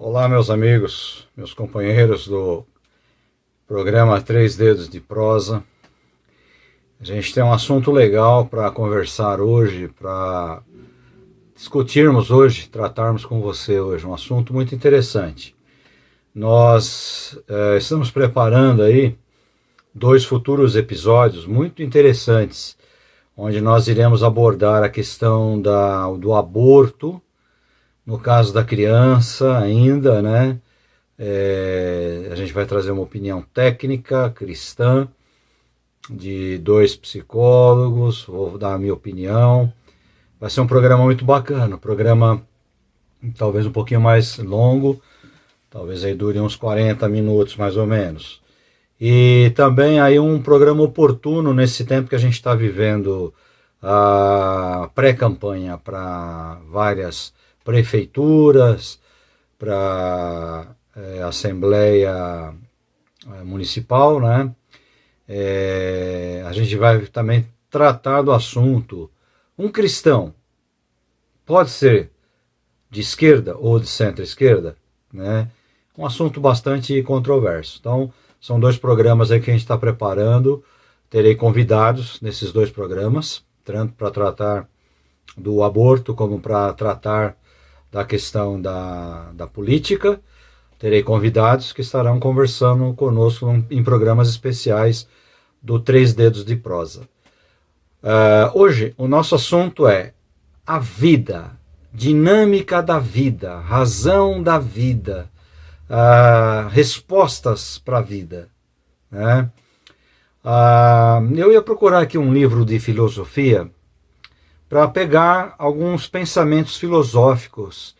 Olá, meus amigos, meus companheiros do programa Três Dedos de Prosa. A gente tem um assunto legal para conversar hoje, para discutirmos hoje, tratarmos com você hoje, um assunto muito interessante. Nós estamos preparando aí 2 futuros episódios muito interessantes, onde nós iremos abordar a questão do aborto, no caso da criança ainda, né? A gente vai trazer uma opinião técnica, cristã, de 2 psicólogos, vou dar a minha opinião. Vai ser um programa muito bacana, um programa talvez um pouquinho mais longo, talvez aí dure uns 40 minutos mais ou menos. E também aí um programa oportuno nesse tempo que a gente está vivendo a pré-campanha para várias prefeituras, para Assembleia Municipal, né? A gente vai também tratar do assunto. Um cristão pode ser de esquerda ou de centro-esquerda, né? Um assunto bastante controverso. Então, são 2 programas aí que a gente está preparando. Terei convidados nesses 2 programas, tanto para tratar do aborto como para tratar da questão da política. Terei convidados que estarão conversando conosco em programas especiais do Três Dedos de Prosa. Hoje o nosso assunto é a vida, dinâmica da vida, razão da vida, respostas para a vida, né? Eu ia procurar aqui um livro de filosofia para pegar alguns pensamentos filosóficos,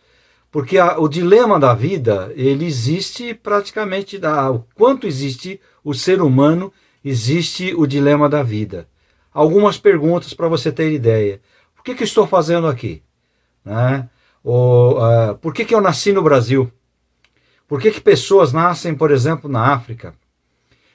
porque o dilema da vida, ele existe praticamente, o quanto existe o ser humano, existe o dilema da vida. Algumas perguntas para você ter ideia. O que eu estou fazendo aqui? Né? Por que eu nasci no Brasil? Por que pessoas nascem, por exemplo, na África?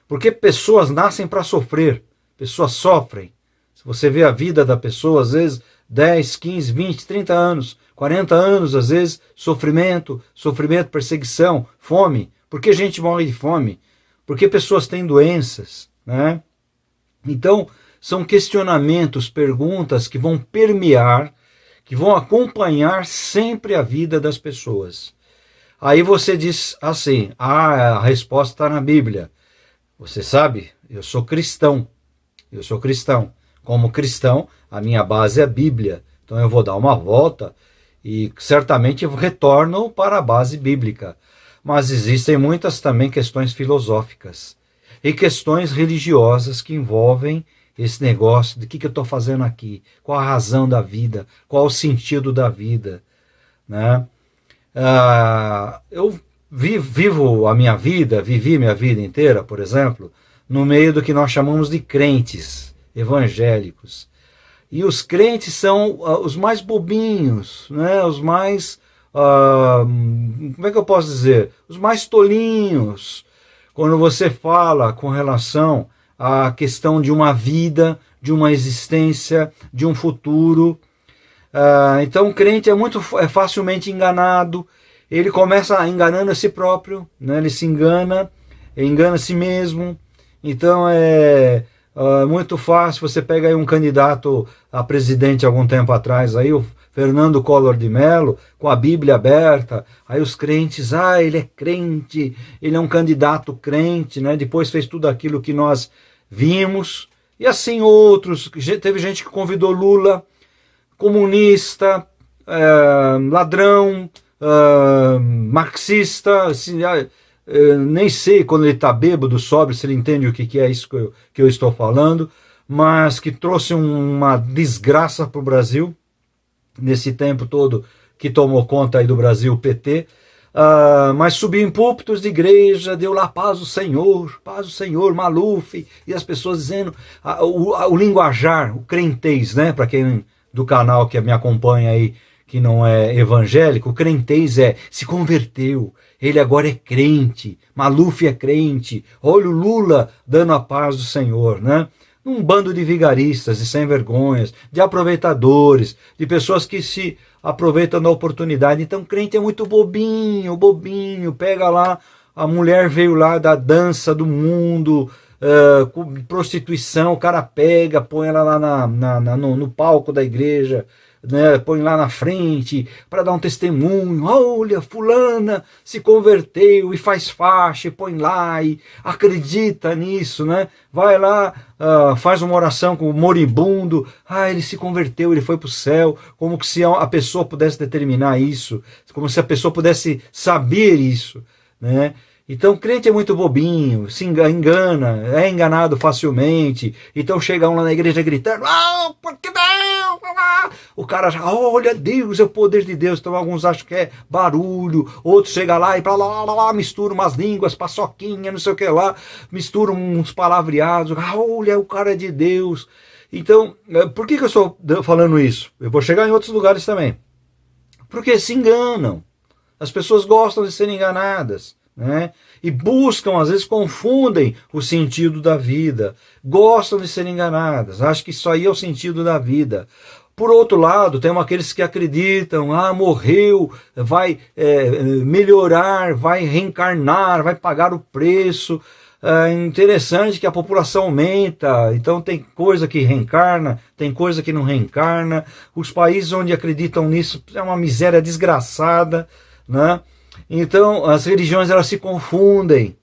Por que pessoas nascem para sofrer? Pessoas sofrem. Se você vê a vida da pessoa, às vezes 10, 15, 20, 30 anos, 40 anos, às vezes sofrimento, perseguição, fome. Por que gente morre de fome? Por que pessoas têm doenças? Né? Então, são questionamentos, perguntas que vão permear, que vão acompanhar sempre a vida das pessoas. Aí você diz assim, a resposta está na Bíblia. Você sabe, eu sou cristão. Como cristão, a minha base é a Bíblia. Então eu vou dar uma volta e certamente eu retorno para a base bíblica. Mas existem muitas também questões filosóficas e questões religiosas que envolvem esse negócio de que eu estou fazendo aqui, qual a razão da vida, qual o sentido da vida, né? Eu vivi minha vida inteira, por exemplo, no meio do que nós chamamos de crentes evangélicos. E os crentes são os mais bobinhos, né? Os mais, como é que eu posso dizer? Os mais tolinhos. Quando você fala com relação à questão de uma vida, de uma existência, de um futuro. Então o crente é facilmente enganado. Ele começa enganando a si próprio, né? Ele se engana a si mesmo. Então é muito fácil. Você pega aí um candidato a presidente algum tempo atrás, aí o Fernando Collor de Mello, com a Bíblia aberta, aí os crentes, ele é crente, ele é um candidato crente, né? Depois fez tudo aquilo que nós vimos, e assim outros. Teve gente que convidou Lula, comunista, ladrão, marxista, assim, nem sei quando ele está bêbado, sóbrio, se ele entende o que é isso que eu estou falando, mas que trouxe uma desgraça para o Brasil, nesse tempo todo que tomou conta aí do Brasil, o PT, mas subiu em púlpitos de igreja, deu lá paz ao Senhor, Maluf, e as pessoas dizendo, o linguajar, o crentez, né, para quem do canal que me acompanha aí, que não é evangélico, o crentez se converteu, ele agora é crente, Maluf é crente, olha o Lula dando a paz do Senhor, né? Um bando de vigaristas, de sem vergonhas, de aproveitadores, de pessoas que se aproveitando a oportunidade. Então crente é muito bobinho, bobinho, pega lá, a mulher veio lá da dança do mundo, com prostituição, o cara pega, põe ela lá no palco da igreja, né, põe lá na frente para dar um testemunho. Olha, fulana se converteu e faz faixa, e põe lá e acredita nisso, né? Vai lá, faz uma oração com o moribundo. Ele se converteu, ele foi para o céu. Como que se a pessoa pudesse determinar isso, como se a pessoa pudesse saber isso, né? Então, crente é muito bobinho, se engana, é enganado facilmente. Então, chega um lá na igreja gritando, porque Deus? O cara já, olha, Deus é o poder de Deus. Então, alguns acham que é barulho, outros chegam lá e misturam umas línguas, paçoquinha, não sei o que lá, misturam uns palavreados, olha, o cara é de Deus. Então, por que eu estou falando isso? Eu vou chegar em outros lugares também. Porque se enganam. As pessoas gostam de serem enganadas, né? E buscam, às vezes confundem o sentido da vida, gostam de ser enganadas, acham que isso aí é o sentido da vida. Por outro lado, tem aqueles que acreditam, morreu, vai melhorar, vai reencarnar, vai pagar o preço. É interessante que a população aumenta, então tem coisa que reencarna, tem coisa que não reencarna. Os países onde acreditam nisso é uma miséria desgraçada, né? Então, as religiões, elas se confundem.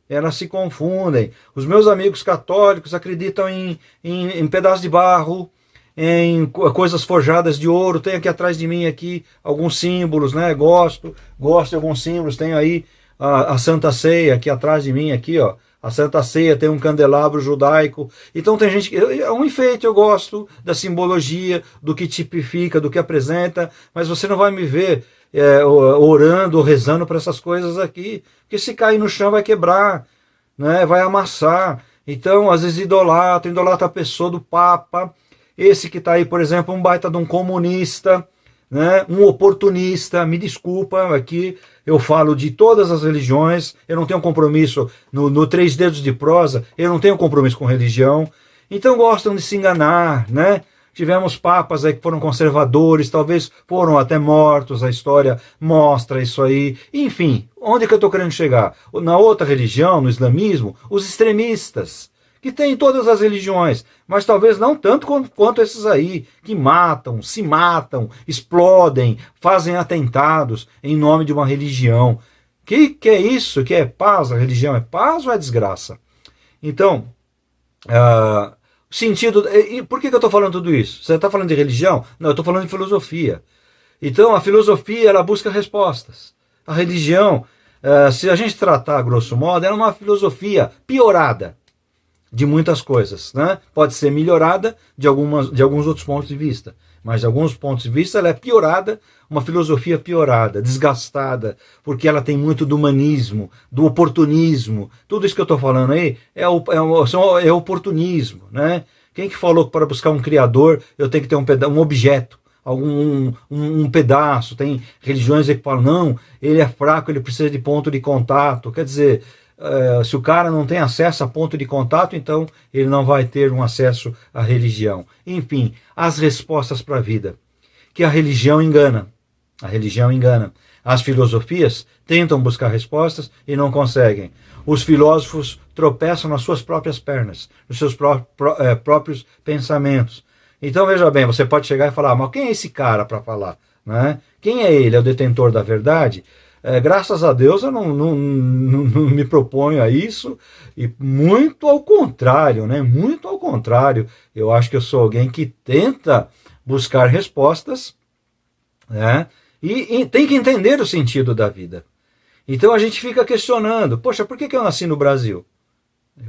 Os meus amigos católicos acreditam em pedaços de barro, em coisas forjadas de ouro. Tem aqui atrás de mim aqui alguns símbolos, né? Gosto de alguns símbolos. Tem aí a Santa Ceia aqui atrás de mim, aqui, ó. A Santa Ceia tem um candelabro judaico. Então tem gente que... É um enfeite, eu gosto da simbologia, do que tipifica, do que apresenta, mas você não vai me ver orando ou rezando para essas coisas aqui, porque se cair no chão vai quebrar, né? Vai amassar. Então, às vezes idolatra a pessoa do Papa. Esse que está aí, por exemplo, um baita de um comunista, né? Um oportunista. Me desculpa, aqui eu falo de todas as religiões, eu não tenho compromisso no Três Dedos de Prosa, eu não tenho compromisso com religião. Então gostam de se enganar, né? Tivemos papas aí que foram conservadores, talvez foram até mortos, a história mostra isso aí. Enfim, onde que eu estou querendo chegar? Na outra religião, no islamismo, os extremistas, que tem em todas as religiões, mas talvez não tanto quanto esses aí, que matam, se matam, explodem, fazem atentados em nome de uma religião. Que é isso? Que é paz? A religião é paz ou é desgraça? Então... sentido. E por que eu estou falando tudo isso? Você está falando de religião? Não, eu estou falando de filosofia. Então a filosofia, ela busca respostas. A religião, se a gente tratar grosso modo, é uma filosofia piorada de muitas coisas, né? Pode ser melhorada de alguns outros pontos de vista, mas de alguns pontos de vista ela é piorada, uma filosofia piorada, desgastada, porque ela tem muito do humanismo, do oportunismo. Tudo isso que eu estou falando aí é oportunismo, né? Quem que falou que para buscar um criador eu tenho que ter um objeto, um pedaço? Tem religiões que falam, não, ele é fraco, ele precisa de ponto de contato. Quer dizer, se o cara não tem acesso a ponto de contato, então ele não vai ter um acesso à religião. Enfim, as respostas para a vida. Que a religião engana. A religião engana. As filosofias tentam buscar respostas e não conseguem. Os filósofos tropeçam nas suas próprias pernas, nos seus próprios pensamentos. Então veja bem, você pode chegar e falar, mas quem é esse cara para falar? Né? Quem é ele? É o detentor da verdade? Graças a Deus eu não me proponho a isso, e muito ao contrário, né? Muito ao contrário. Eu acho que eu sou alguém que tenta buscar respostas, né? E tem que entender o sentido da vida. Então a gente fica questionando, poxa, por que eu nasci no Brasil?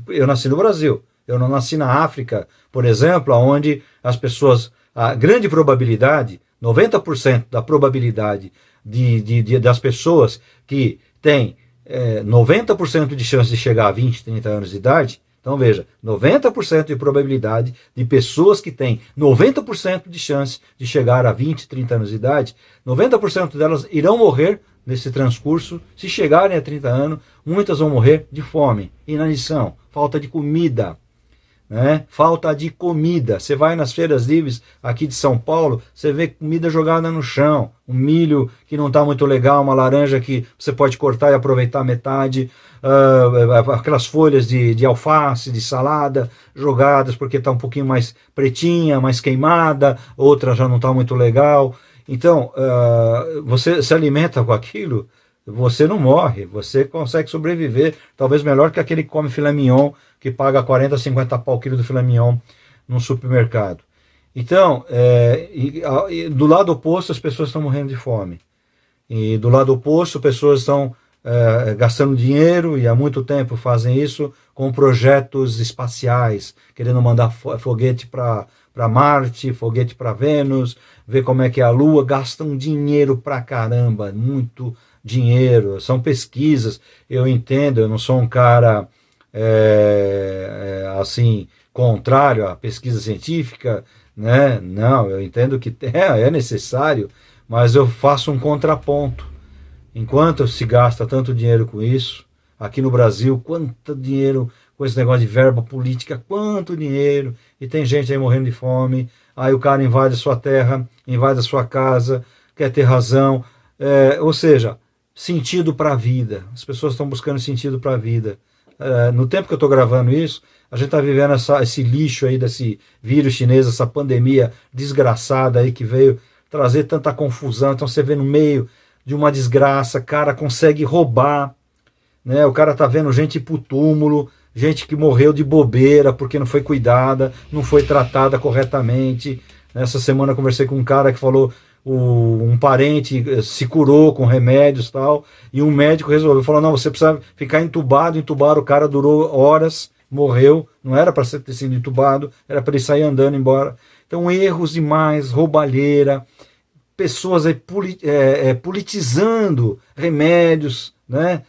Eu nasci no Brasil, eu não nasci na África, por exemplo, onde as pessoas, a grande probabilidade, 90% da probabilidade das pessoas que têm 90% de chance de chegar a 20, 30 anos de idade. Então veja, 90% de probabilidade de pessoas que têm 90% de chance de chegar a 20, 30 anos de idade, 90% delas irão morrer nesse transcurso. Se chegarem a 30 anos, muitas vão morrer de fome, inanição, falta de comida. né? Falta de comida. Você vai nas feiras livres aqui de São Paulo, você vê comida jogada no chão, um milho que não está muito legal, uma laranja que você pode cortar e aproveitar metade, aquelas folhas de alface, de salada jogadas porque está um pouquinho mais pretinha, mais queimada, outra já não está muito legal. Então, você se alimenta com aquilo, você não morre, você consegue sobreviver, talvez melhor que aquele que come filé mignon, que paga 40, 50 pau o quilo do filé mignon num supermercado. Então, do lado oposto, as pessoas estão morrendo de fome. E do lado oposto, pessoas estão gastando dinheiro, e há muito tempo fazem isso, com projetos espaciais, querendo mandar foguete para Marte, foguete para Vênus, ver como é que é a Lua, gastam dinheiro pra caramba, muito dinheiro, são pesquisas, eu entendo, eu não sou um cara assim, contrário à pesquisa científica, né? Não, eu entendo que é necessário, mas eu faço um contraponto. Enquanto se gasta tanto dinheiro com isso, aqui no Brasil, quanto dinheiro com esse negócio de verba política, quanto dinheiro, e tem gente aí morrendo de fome, aí o cara invade a sua terra, invade a sua casa, quer ter razão, ou seja, sentido para a vida. As pessoas estão buscando sentido para a vida. No tempo que eu estou gravando isso, a gente está vivendo esse lixo aí desse vírus chinês, essa pandemia desgraçada aí que veio trazer tanta confusão. Então você vê no meio de uma desgraça, cara consegue roubar, né? O cara tá vendo gente ir pro túmulo, gente que morreu de bobeira porque não foi cuidada, não foi tratada corretamente. Essa semana eu conversei com um cara que falou um parente se curou com remédios e tal, e um médico resolveu, falou, não, você precisa ficar entubado, o cara durou horas, morreu, não era para ter sido entubado, era para ele sair andando embora. Então erros demais, roubalheira, pessoas aí politizando remédios, né?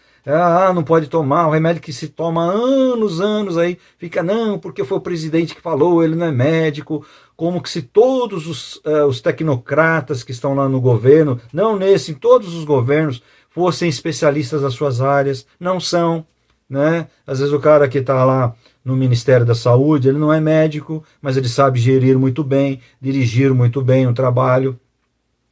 Não pode tomar, o remédio que se toma há anos aí, fica, não, porque foi o presidente que falou, ele não é médico, como que se todos os tecnocratas que estão lá no governo, não nesse, em todos os governos, fossem especialistas das suas áreas, não são, né? Às vezes o cara que está lá no Ministério da Saúde, ele não é médico, mas ele sabe gerir muito bem, dirigir muito bem o trabalho,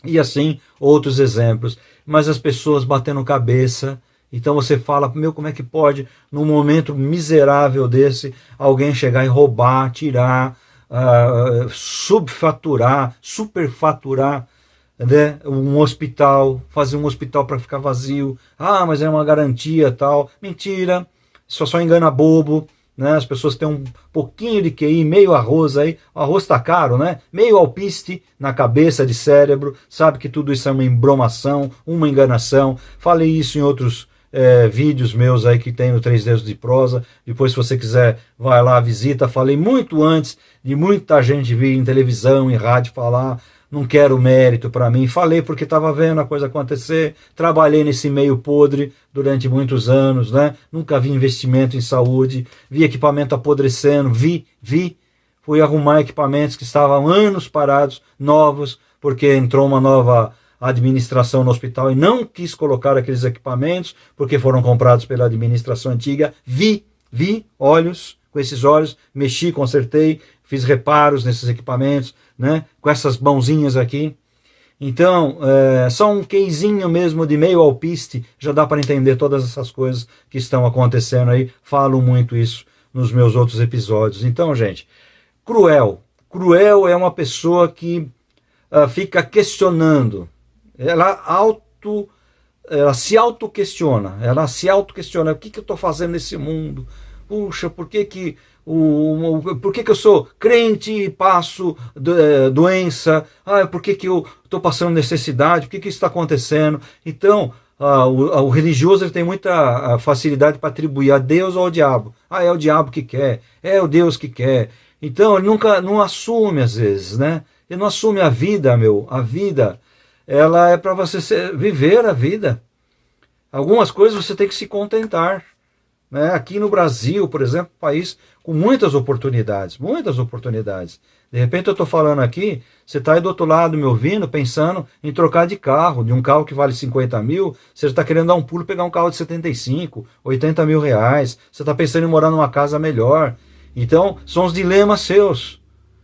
e assim outros exemplos. Mas as pessoas batendo cabeça. Então você fala, meu, como é que pode, num momento miserável desse, alguém chegar e roubar, tirar, subfaturar, superfaturar, né, um hospital, fazer um hospital para ficar vazio. Mas é uma garantia tal. Mentira, isso só engana bobo. Né? As pessoas têm um pouquinho de QI, meio arroz aí, o arroz tá caro, né? Meio alpiste na cabeça de cérebro, sabe que tudo isso é uma embromação, uma enganação. Falei isso em outros vídeos meus aí que tem no 3 Dedos de Prosa, depois se você quiser vai lá, visita. Falei muito antes de muita gente vir em televisão, em rádio falar, não quero mérito para mim, falei porque estava vendo a coisa acontecer, trabalhei nesse meio podre durante muitos anos, né? Nunca vi investimento em saúde, vi equipamento apodrecendo, fui arrumar equipamentos que estavam anos parados, novos, porque entrou uma nova administração no hospital e não quis colocar aqueles equipamentos, porque foram comprados pela administração antiga, vi com esses olhos, mexi, consertei, fiz reparos nesses equipamentos, né, com essas mãozinhas aqui. Então, só um queijinho mesmo de meio alpiste já dá para entender todas essas coisas que estão acontecendo aí. Falo muito isso nos meus outros episódios. Então, gente, cruel é uma pessoa que fica questionando. Ela se auto-questiona. O que eu estou fazendo nesse mundo? Puxa, por que eu sou crente e passo doença? Por que eu estou passando necessidade? Por que isso está acontecendo? Então, o religioso ele tem muita facilidade para atribuir a Deus ou ao diabo. É o diabo que quer, é o Deus que quer. Então, ele nunca não assume às vezes, né? Ele não assume a vida, A vida, ela é para você viver a vida. Algumas coisas você tem que se contentar. Né? Aqui no Brasil, por exemplo, um país com muitas oportunidades. De repente eu estou falando aqui, você está aí do outro lado me ouvindo, pensando em trocar de carro, de um carro que vale 50 mil, você está querendo dar um pulo, pegar um carro de 75, 80 mil reais, você está pensando em morar numa casa melhor. Então, são os dilemas seus.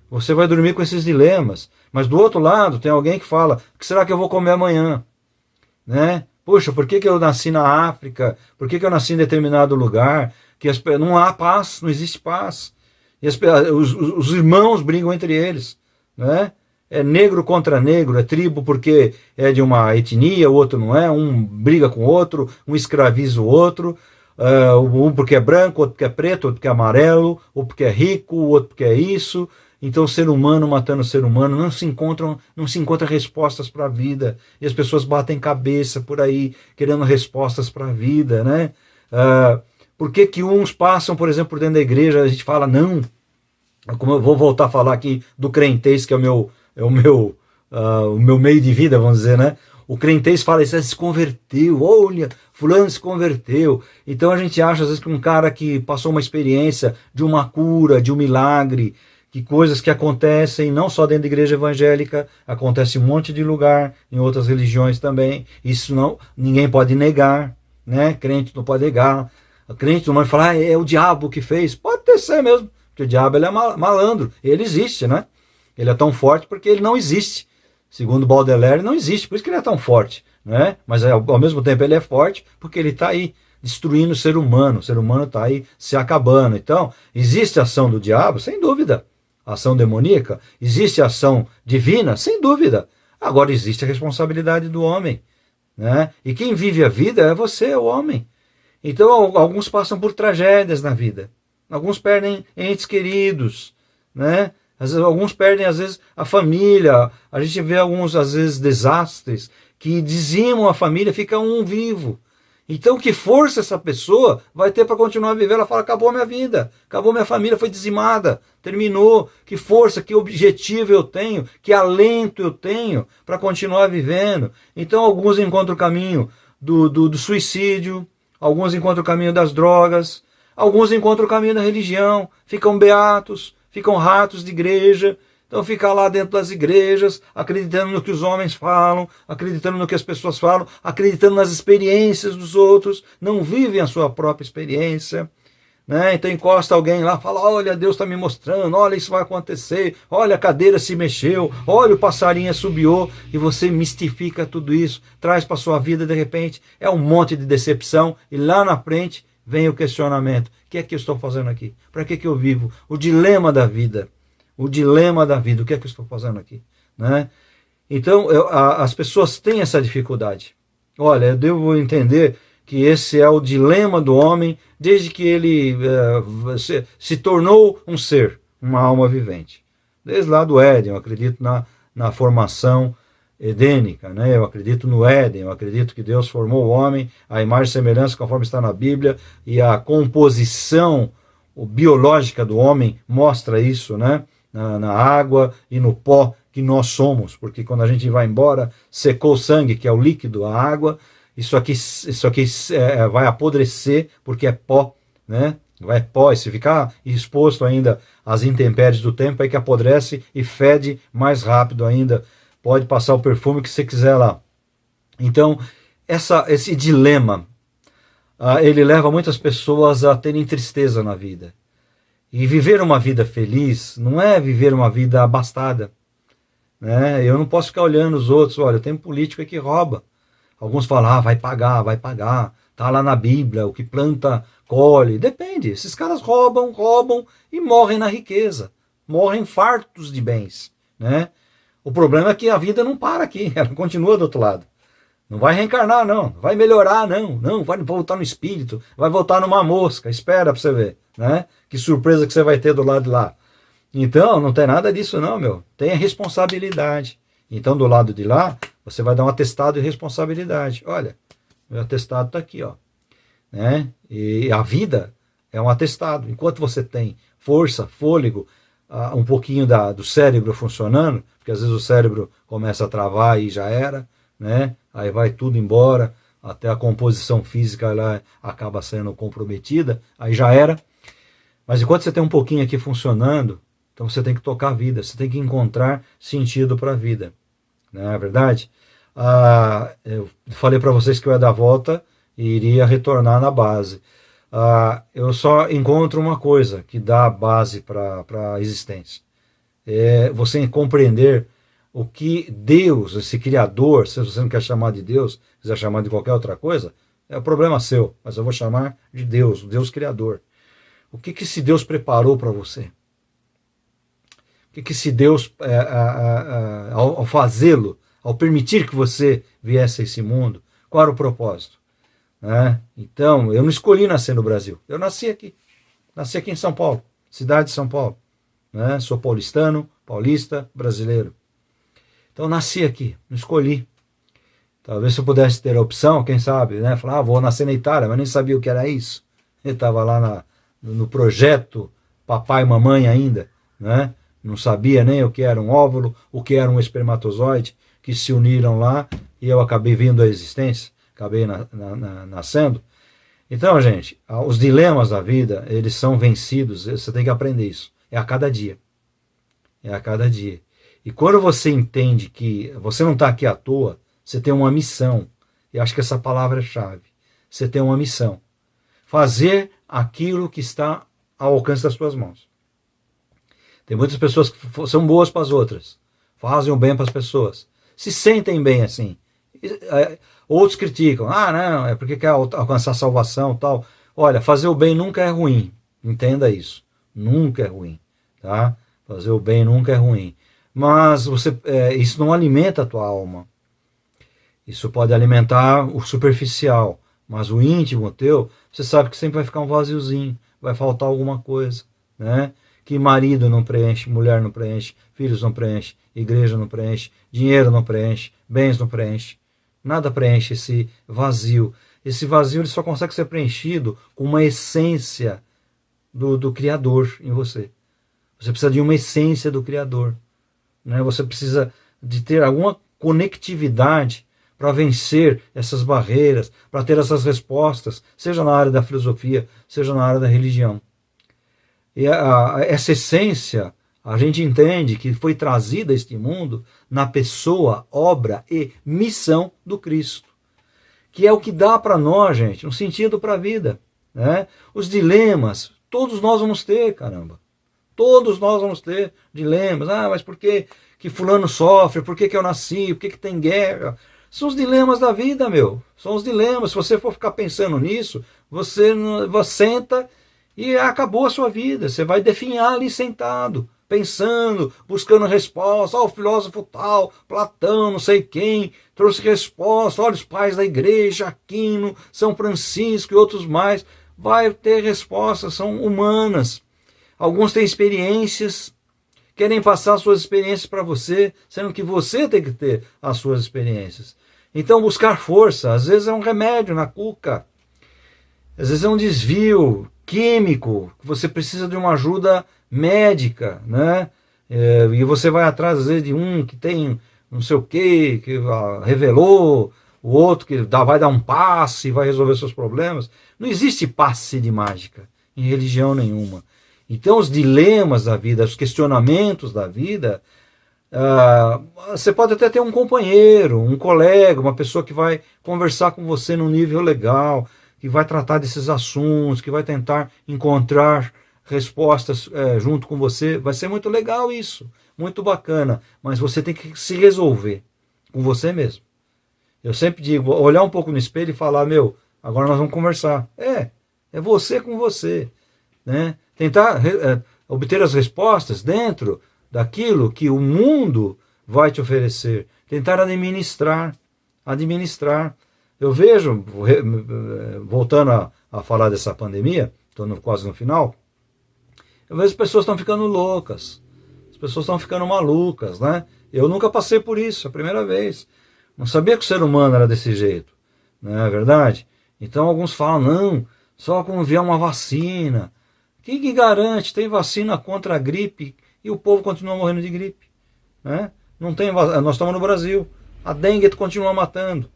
Você vai dormir com esses dilemas. Mas do outro lado, tem alguém que fala, o que será que eu vou comer amanhã? Né? Poxa, por que eu nasci na África? Por que eu nasci em determinado lugar? Não há paz, não existe paz. E os irmãos brigam entre eles. Né? É negro contra negro, é tribo porque é de uma etnia, o outro não é, um briga com o outro, um escraviza o outro, um porque é branco, outro porque é preto, outro porque é amarelo, outro porque é rico, o outro porque é isso. Então, ser humano matando ser humano, não se encontra respostas para a vida. E as pessoas batem cabeça por aí, querendo respostas para a vida, né? Por que uns passam, por exemplo, por dentro da igreja, a gente fala, não, como eu vou voltar a falar aqui do crentez, que é o meu meio de vida, vamos dizer, né? O crentez fala isso, se converteu, olha, fulano se converteu. Então a gente acha, às vezes, que um cara que passou uma experiência de uma cura, de um milagre, que coisas que acontecem não só dentro da igreja evangélica, acontece em um monte de lugar, em outras religiões também. Isso não, ninguém pode negar, né? Crente não pode negar. O crente não vai falar, é o diabo que fez. Pode ter ser mesmo, porque o diabo ele é malandro, ele existe, né? Ele é tão forte porque ele não existe. Segundo Baudelaire, ele não existe, por isso que ele é tão forte, né? Mas ao mesmo tempo ele é forte porque ele está aí destruindo o ser humano está aí se acabando. Então, existe a ação do diabo? Sem dúvida. A ação demoníaca? Existe a ação divina? Sem dúvida. Agora existe a responsabilidade do homem, né? E quem vive a vida é você, o homem. Então, alguns passam por tragédias na vida. Alguns perdem entes queridos, né? Alguns perdem, às vezes, a família. A gente vê alguns, às vezes, desastres que dizimam a família, fica um vivo. Então, que força essa pessoa vai ter para continuar a viver? Ela fala, acabou a minha vida, acabou minha família, foi dizimada, terminou. Que força, que objetivo eu tenho, que alento eu tenho para continuar vivendo. Então, alguns encontram o caminho do suicídio, alguns encontram o caminho das drogas, alguns encontram o caminho da religião, ficam beatos, ficam ratos de igreja, então fica lá dentro das igrejas, acreditando no que os homens falam, acreditando no que as pessoas falam, acreditando nas experiências dos outros, não vivem a sua própria experiência, né? Então encosta alguém lá, fala, olha, Deus está me mostrando, olha, isso vai acontecer, olha, a cadeira se mexeu, olha, o passarinho assobiou, e você mistifica tudo isso, traz para a sua vida, de repente, é um monte de decepção, e lá na frente vem o questionamento, o que é que eu estou fazendo aqui? Para que eu vivo? O dilema da vida, o que é que eu estou fazendo aqui? Né? Então, as pessoas têm essa dificuldade. Olha, eu devo entender que esse é o dilema do homem desde que ele se tornou um ser, uma alma vivente. Desde lá do Éden, eu acredito na formação edênica, né? Eu acredito no Éden, eu acredito que Deus formou o homem à imagem e semelhança conforme está na Bíblia, e a composição biológica do homem mostra isso, né? Na água e no pó que nós somos, porque quando a gente vai embora, secou o sangue, que é o líquido, a água, isso aqui vai apodrecer, porque é pó, né? Vai pó, e se ficar exposto ainda às intempéries do tempo, aí que apodrece e fede mais rápido ainda. Pode passar o perfume que você quiser lá. Então, esse dilema, ele leva muitas pessoas a terem tristeza na vida. E viver uma vida feliz não é viver uma vida abastada. Né? Eu não posso ficar olhando os outros, olha, tem político que rouba. Alguns falam, vai pagar, está lá na Bíblia, o que planta, colhe. Depende, esses caras roubam e morrem na riqueza. Morrem fartos de bens, né? O problema é que a vida não para aqui, ela continua do outro lado. Não vai reencarnar, não. Vai melhorar, não. Vai voltar no espírito, vai voltar numa mosca. Espera para você ver, né? Que surpresa que você vai ter do lado de lá. Então, não tem nada disso não, meu. Tem a responsabilidade. Então, do lado de lá, você vai dar um atestado de responsabilidade. Olha, meu atestado está aqui, ó. Né? E a vida é um atestado. Enquanto você tem força, fôlego, um pouquinho do cérebro funcionando, porque às vezes o cérebro começa a travar e já era, né? Aí vai tudo embora, até a composição física lá acaba sendo comprometida, aí já era. Mas enquanto você tem um pouquinho aqui funcionando, então você tem que tocar a vida, você tem que encontrar sentido para a vida. Não é verdade? Eu falei para vocês que eu ia dar a volta e iria retornar na base. eu só encontro uma coisa que dá base para a existência. É você compreender o que Deus, esse Criador, se você não quer chamar de Deus, quiser chamar de qualquer outra coisa, é o problema seu, mas eu vou chamar de Deus, o Deus Criador. O que esse Deus preparou para você? O que esse Deus, ao fazê-lo, ao permitir que você viesse a esse mundo, qual era o propósito? Então, eu não escolhi nascer no Brasil, eu nasci aqui em São Paulo, cidade de São Paulo. Sou paulistano, paulista, brasileiro. Então, nasci aqui, não escolhi. Talvez se eu pudesse ter a opção, quem sabe, falar, vou nascer na Itália, mas nem sabia o que era isso. Eu estava lá no projeto papai e mamãe ainda, não sabia nem o que era um óvulo, o que era um espermatozoide, que se uniram lá e eu acabei vindo à existência, acabei nascendo. Então, gente, os dilemas da vida, eles são vencidos, você tem que aprender isso. É a cada dia. É a cada dia. E quando você entende que você não está aqui à toa, você tem uma missão. Eu acho que essa palavra é chave. Você tem uma missão. Fazer aquilo que está ao alcance das suas mãos. Tem muitas pessoas que são boas para as outras. Fazem o bem para as pessoas. Se sentem bem assim. Outros criticam. Não, é porque quer alcançar salvação e tal. Olha, fazer o bem nunca é ruim. Entenda isso. Nunca é ruim. Tá? Fazer o bem nunca é ruim. Mas isso não alimenta a tua alma. Isso pode alimentar o superficial. Mas o íntimo teu, você sabe que sempre vai ficar um vaziozinho. Vai faltar alguma coisa. Que marido não preenche, mulher não preenche, filhos não preenche, igreja não preenche, dinheiro não preenche, bens não preenche. Nada preenche esse vazio. Esse vazio ele só consegue ser preenchido com uma essência do Criador em você. Você precisa de uma essência do Criador. Você precisa de ter alguma conectividade para vencer essas barreiras, para ter essas respostas, seja na área da filosofia, seja na área da religião. E essa essência, a gente entende que foi trazida a este mundo na pessoa, obra e missão do Cristo. Que é o que dá para nós, gente, um sentido para a vida. Os dilemas, todos nós vamos ter, caramba. Todos nós vamos ter dilemas. Mas por que fulano sofre? Por que eu nasci? Por que tem guerra? São os dilemas da vida, meu. São os dilemas. Se você for ficar pensando nisso, você senta e acabou a sua vida. Você vai definhar ali sentado, pensando, buscando resposta. O filósofo tal, Platão, não sei quem, trouxe resposta. Olha, os pais da igreja, Aquino, São Francisco e outros mais. Vai ter respostas, são humanas. Alguns têm experiências, querem passar suas experiências para você, sendo que você tem que ter as suas experiências. Então buscar força, às vezes é um remédio na cuca, às vezes é um desvio químico, que você precisa de uma ajuda médica, e você vai atrás às vezes de um que tem não sei o que revelou, o outro que vai dar um passe e vai resolver seus problemas. Não existe passe de mágica em religião nenhuma. Então os dilemas da vida, os questionamentos da vida, você pode até ter um companheiro, um colega, uma pessoa que vai conversar com você num nível legal, que vai tratar desses assuntos, que vai tentar encontrar respostas junto com você. Vai ser muito legal isso, muito bacana, mas você tem que se resolver com você mesmo. Eu sempre digo, olhar um pouco no espelho e falar, agora nós vamos conversar. É você com você, Tentar obter as respostas dentro daquilo que o mundo vai te oferecer. Tentar administrar. Eu vejo, voltando a falar dessa pandemia, estou quase no final, eu vejo as pessoas estão ficando loucas. As pessoas estão ficando malucas, Eu nunca passei por isso, é a primeira vez. Não sabia que o ser humano era desse jeito, não é verdade? Então alguns falam, não, só quando vier uma vacina. Quem que garante? Tem vacina contra a gripe e o povo continua morrendo de gripe. Não tem, nós estamos no Brasil. A dengue continua matando.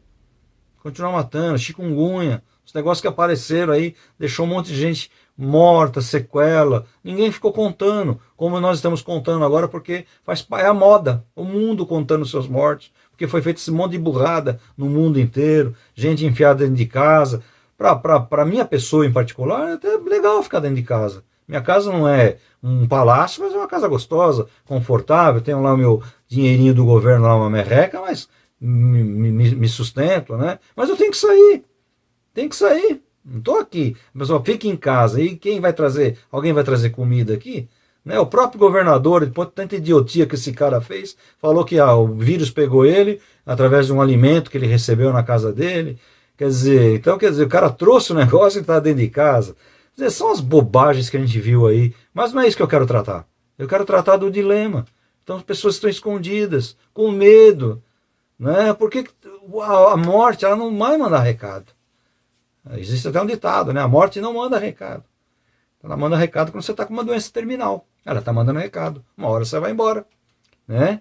Chikungunya. Os negócios que apareceram aí, deixou um monte de gente morta, sequela. Ninguém ficou contando, como nós estamos contando agora, porque é a moda. O mundo contando seus mortos. Porque foi feito esse monte de burrada no mundo inteiro. Gente enfiada dentro de casa. Para minha pessoa em particular, é até legal ficar dentro de casa. Minha casa não é um palácio, mas é uma casa gostosa, confortável. Tenho lá o meu dinheirinho do governo, lá uma merreca, mas me sustento, né? Mas eu tenho que sair. Tem que sair. Não estou aqui. A pessoa fica em casa. E quem vai trazer? Alguém vai trazer comida aqui? Né? O próprio governador, depois de tanta idiotia que esse cara fez, falou que o vírus pegou ele através de um alimento que ele recebeu na casa dele. Quer dizer, o cara trouxe o negócio e está dentro de casa. Quer dizer, são as bobagens que a gente viu aí. Mas não é isso que eu quero tratar. Eu quero tratar do dilema. Então as pessoas estão escondidas, com medo. Né? Porque a morte, ela não vai mandar recado. Existe até um ditado, né? A morte não manda recado. Ela manda recado quando você está com uma doença terminal. Ela está mandando recado. Uma hora você vai embora. Né?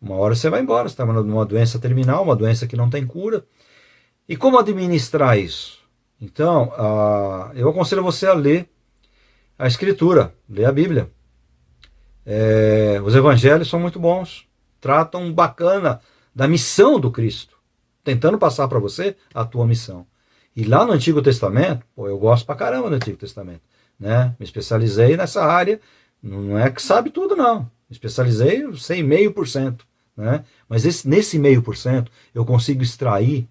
Uma hora você vai embora. Você está mandando uma doença terminal, uma doença que não tem cura. E como administrar isso? Então, eu aconselho você a ler a Escritura, ler a Bíblia. Os evangelhos são muito bons. Tratam bacana da missão do Cristo. Tentando passar para você a tua missão. E lá no Antigo Testamento, eu gosto pra caramba do Antigo Testamento. Né? Me especializei nessa área. Não é que sabe tudo, não. Me especializei, sei 0,5%. Né? Mas nesse 0,5% eu consigo extrair,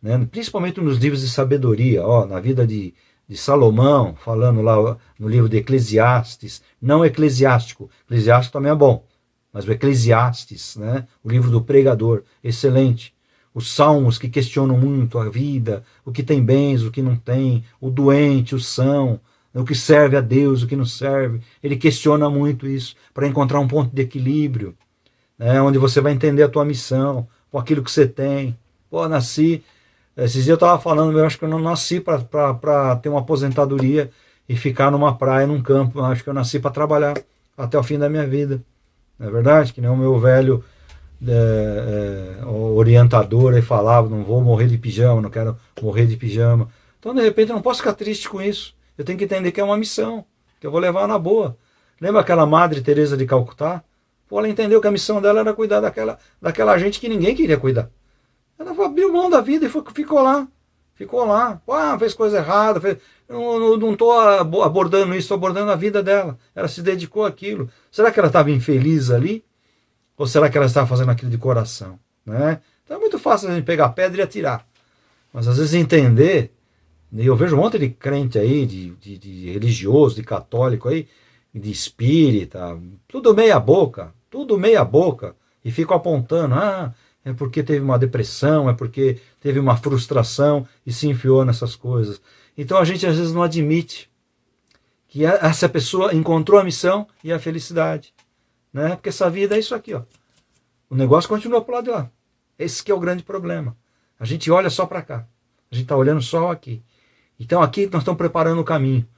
né, principalmente nos livros de sabedoria, na vida de Salomão, falando lá no livro de Eclesiastes, não Eclesiástico. Eclesiástico também é bom. Mas o Eclesiastes, né, o livro do pregador, excelente. Os salmos que questionam muito a vida, o que tem bens, o que não tem, o doente, o são, o que serve a Deus, o que não serve. Ele questiona muito isso, para encontrar um ponto de equilíbrio, né, onde você vai entender a tua missão, com aquilo que você tem. Nasci, esses dias eu estava falando, eu acho que eu não nasci para ter uma aposentadoria e ficar numa praia, num campo. Eu acho que eu nasci para trabalhar até o fim da minha vida. Não é verdade? Que nem o meu velho orientador aí falava, não vou morrer de pijama, não quero morrer de pijama. Então, de repente, eu não posso ficar triste com isso. Eu tenho que entender que é uma missão, que eu vou levar na boa. Lembra aquela Madre Teresa de Calcutá? Ela entendeu que a missão dela era cuidar daquela gente que ninguém queria cuidar. Ela abriu mão da vida e ficou lá. Ficou lá. Fez coisa errada. Não estou abordando isso, estou abordando a vida dela. Ela se dedicou àquilo. Será que ela estava infeliz ali? Ou será que ela estava fazendo aquilo de coração? Né? Então é muito fácil a gente pegar a pedra e atirar. Mas às vezes entender, e eu vejo um monte de crente aí, de religioso, de católico aí, de espírita, tudo meia boca, e ficam apontando, é porque teve uma depressão, é porque teve uma frustração e se enfiou nessas coisas. Então a gente às vezes não admite que essa pessoa encontrou a missão e a felicidade. Né? Porque essa vida é isso aqui, o negócio continua para o lado de lá. Esse que é o grande problema. A gente olha só para cá. A gente está olhando só aqui. Então aqui nós estamos preparando o caminho.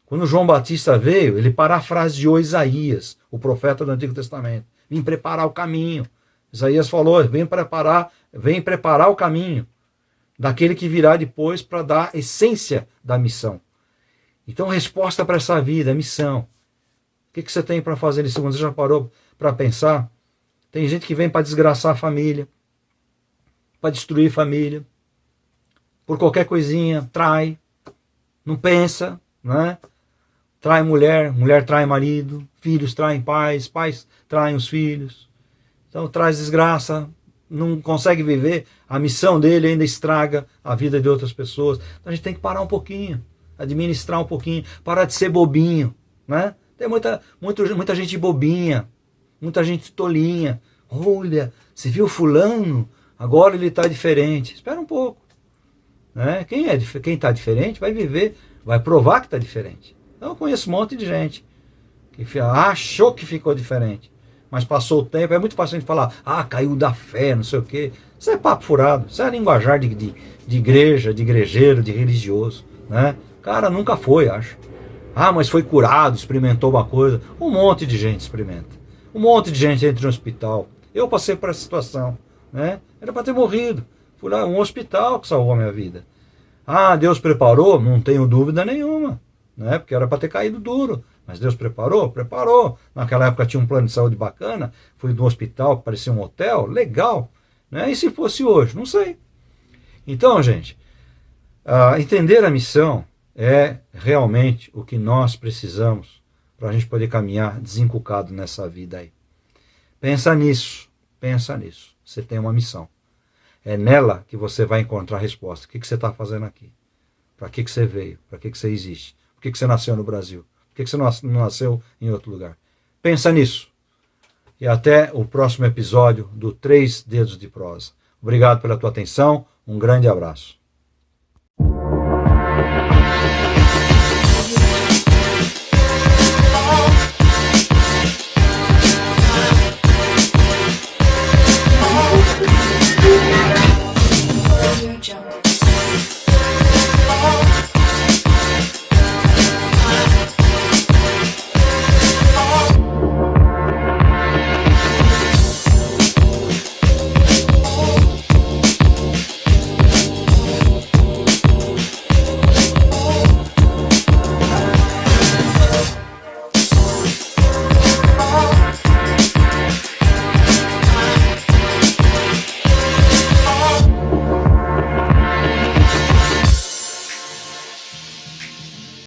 Quando João Batista veio, ele parafraseou Isaías, o profeta do Antigo Testamento. Vim preparar o caminho. Isaías falou, vem preparar o caminho daquele que virá depois para dar a essência da missão. Então, resposta para essa vida, missão. O que você tem para fazer nesse mundo? Você já parou para pensar? Tem gente que vem para desgraçar a família, para destruir a família, por qualquer coisinha, trai, não pensa, né? Trai mulher, mulher trai marido, filhos traem pais, pais traem os filhos. Então traz desgraça, não consegue viver, a missão dele ainda estraga a vida de outras pessoas. Então a gente tem que parar um pouquinho, administrar um pouquinho, parar de ser bobinho, né? Tem muita gente bobinha, muita gente tolinha. Olha, você viu fulano? Agora ele está diferente. Espera um pouco. Né? Quem está diferente vai viver, vai provar que está diferente. Então eu conheço um monte de gente que achou que ficou diferente. Mas passou o tempo, é muito fácil a gente falar, caiu da fé, não sei o quê. Isso é papo furado, isso é linguajar de igreja, de igrejeiro, de religioso. Né? Cara, nunca foi, acho. Mas foi curado, experimentou uma coisa. Um monte de gente experimenta. Um monte de gente entra no hospital. Eu passei por essa situação. Né? Era para ter morrido. Fui lá, um hospital que salvou a minha vida. Deus preparou? Não tenho dúvida nenhuma. Né? Porque era para ter caído duro. Mas Deus preparou? Preparou. Naquela época tinha um plano de saúde bacana. Fui de um hospital que parecia um hotel. Legal. Né? E se fosse hoje? Não sei. Então, gente, Entender a missão é realmente o que nós precisamos para a gente poder caminhar desencucado nessa vida aí. Pensa nisso, pensa nisso. Você tem uma missão. É nela que você vai encontrar a resposta. O que você está fazendo aqui? Para que você veio? Para que você existe? Por que você nasceu no Brasil? Por que você não nasceu em outro lugar? Pensa nisso. E até o próximo episódio do 3 Dedos de Prosa. Obrigado pela tua atenção. Um grande abraço.